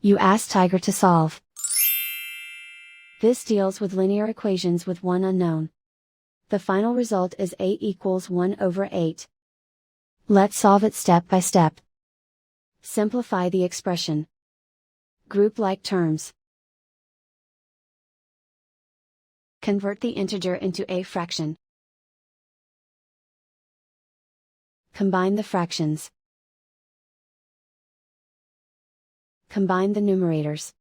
You ask Tiger to solve. This deals with linear equations with one unknown. The final result is A equals 1/8. Let's solve it step by step. Simplify the expression. Group like terms. Convert the integer into a fraction. Combine the fractions. Combine the numerators.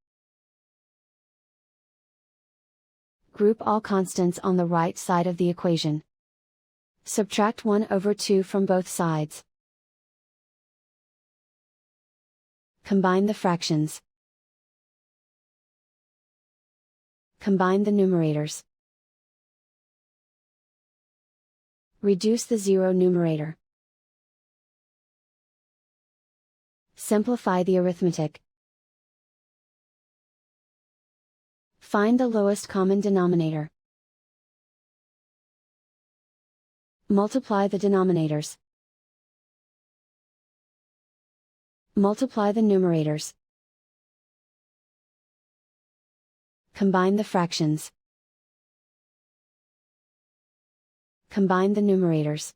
Group all constants on the right side of the equation. Subtract 1/2 from both sides. Combine the fractions. Combine the numerators. Reduce the zero numerator. Simplify the arithmetic. Find the lowest common denominator. Multiply the denominators. Multiply the numerators. Combine the fractions. Combine the numerators.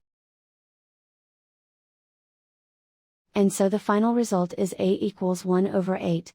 And so the final result is A equals 1/8.